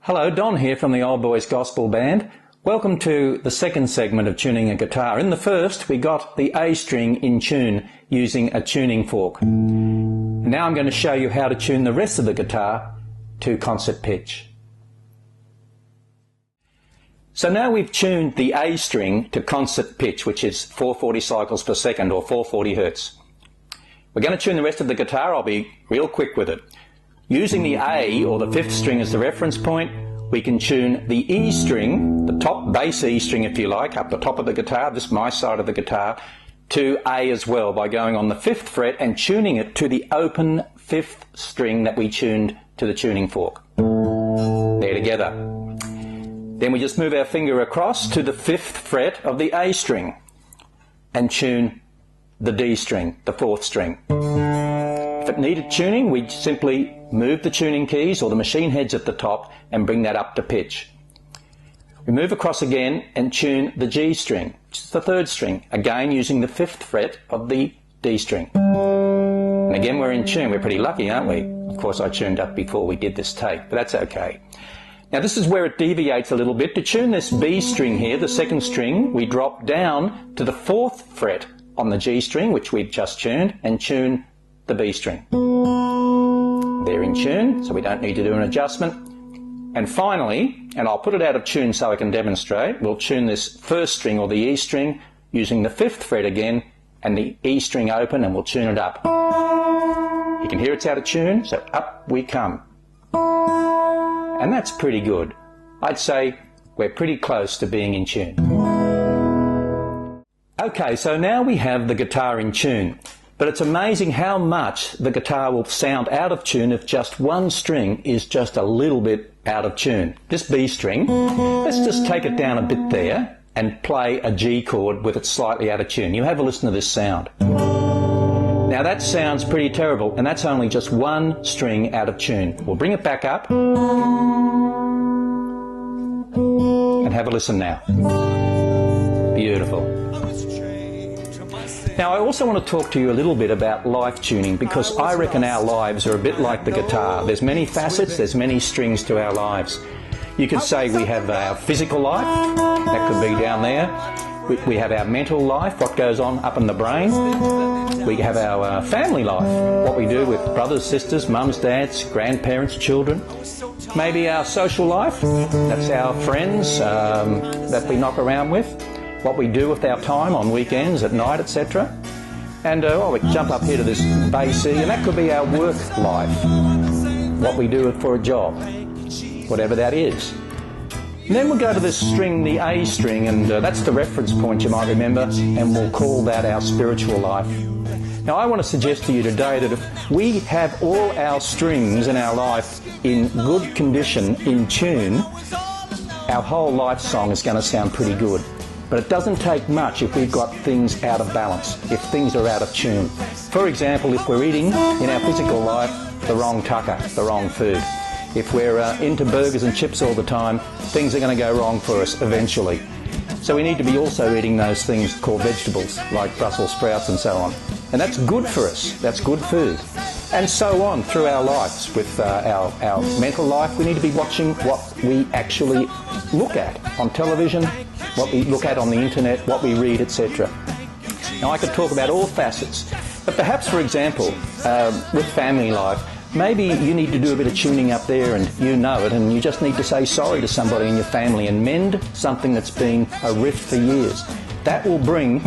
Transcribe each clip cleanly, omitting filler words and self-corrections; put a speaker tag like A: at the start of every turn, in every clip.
A: Hello, Don here from the Old Boys Gospel Band. Welcome to the second segment of tuning a guitar. In the first, we got the A string in tune using a tuning fork. Now I'm going to show you how to tune the rest of the guitar to concert pitch. So now we've tuned the A string to concert pitch, which is 440 cycles per second or 440 hertz. We're going to tune the rest of the guitar. I'll be real quick with it. Using the A, or the fifth string, as the reference point, we can tune the E string, the top bass E string if you like, up the top of the guitar, this is my side of the guitar, to A as well by going on the 5th fret and tuning it to the open 5th string that we tuned to the tuning fork. They're together. Then we just move our finger across to the 5th fret of the A string and tune the D string, the 4th string. If it needed tuning, we'd simply move the tuning keys or the machine heads at the top and bring that up to pitch. We move across again and tune the G string, which is the 3rd string, again using the 5th fret of the D string. And again we're in tune. We're pretty lucky, aren't we? Of course I tuned up before we did this take, but that's okay. Now this is where it deviates a little bit. To tune this B string here, the 2nd string, we drop down to the 4th fret on the G string, which we've just tuned, and tune the B string. They're in tune, so we don't need to do an adjustment. And finally, and I'll put it out of tune so I can demonstrate, we'll tune this 1st string or the E string using the 5th fret again and the E string open, and we'll tune it up. You can hear it's out of tune, so up we come. And that's pretty good. I'd say we're pretty close to being in tune. Okay, so now we have the guitar in tune. But it's amazing how much the guitar will sound out of tune if just one string is just a little bit out of tune. This B string, let's just take it down a bit there and play a G chord with it slightly out of tune. You have a listen to this sound. Now that sounds pretty terrible, and that's only just one string out of tune. We'll bring it back up and have a listen now. Beautiful. Now I also want to talk to you a little bit about life tuning, because I reckon our lives are a bit like the guitar. There's many facets, there's many strings to our lives. You could say we have our physical life, that could be down there. We have our mental life, what goes on up in the brain. We have our family life, what we do with brothers, sisters, mums, dads, grandparents, children. Maybe our social life, that's our friends that we knock around with. What we do with our time on weekends, at night, etc. And we jump up here to this bass E, and that could be our work life, what we do for a job, whatever that is. And then we'll go to this string, the A string, and that's the reference point you might remember, and we'll call that our spiritual life. Now I want to suggest to you today that if we have all our strings in our life in good condition, in tune, our whole life song is going to sound pretty good. But it doesn't take much if we've got things out of balance, if things are out of tune. For example, if we're eating in our physical life the wrong tucker, the wrong food. If we're into burgers and chips all the time, things are going to go wrong for us eventually. So we need to be also eating those things called vegetables, like Brussels sprouts and so on. And that's good for us, that's good food. And so on through our lives. With our mental life, we need to be watching what we actually look at on television, what we look at on the internet, what we read, etc. Now I could talk about all facets, but perhaps, for example, with family life, maybe you need to do a bit of tuning up there, and you know it, and you just need to say sorry to somebody in your family and mend something that's been a rift for years. That will bring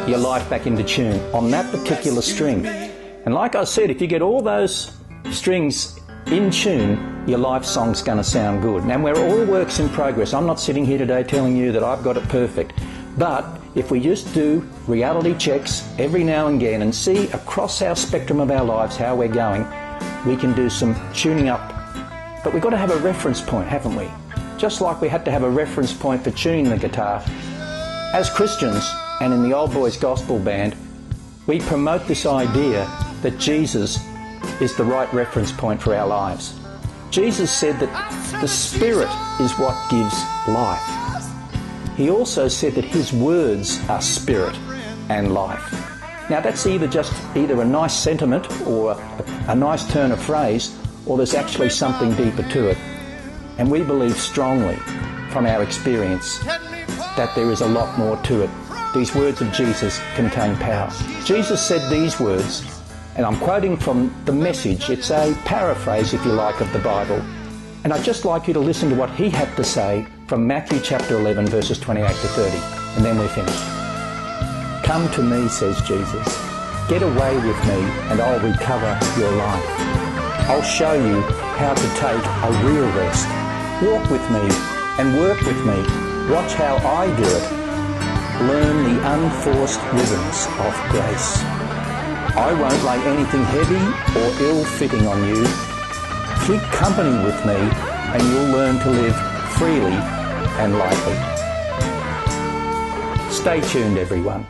A: your life back into tune on that particular string. And like I said, if you get all those strings in tune, your life song's going to sound good. Now we're all works in progress. I'm not sitting here today telling you that I've got it perfect. But if we just do reality checks every now and again and see across our spectrum of our lives how we're going, we can do some tuning up. But we've got to have a reference point, haven't we? Just like we had to have a reference point for tuning the guitar. As Christians, and in the Old Boys Gospel Band, we promote this idea that Jesus is the right reference point for our lives. Jesus said that the Spirit is what gives life. He also said that His words are spirit and life. Now that's either a nice sentiment or a nice turn of phrase, or there's actually something deeper to it. And we believe strongly from our experience that there is a lot more to it. These words of Jesus contain power. Jesus said these words, and I'm quoting from the Message. It's a paraphrase, if you like, of the Bible. And I'd just like you to listen to what he had to say from Matthew chapter 11, verses 28 to 30. And then we're finished. Come to me, says Jesus. Get away with me and I'll recover your life. I'll show you how to take a real rest. Walk with me and work with me. Watch how I do it. Learn the unforced rhythms of grace. I won't lay anything heavy or ill-fitting on you. Keep company with me and you'll learn to live freely and lightly. Stay tuned, everyone.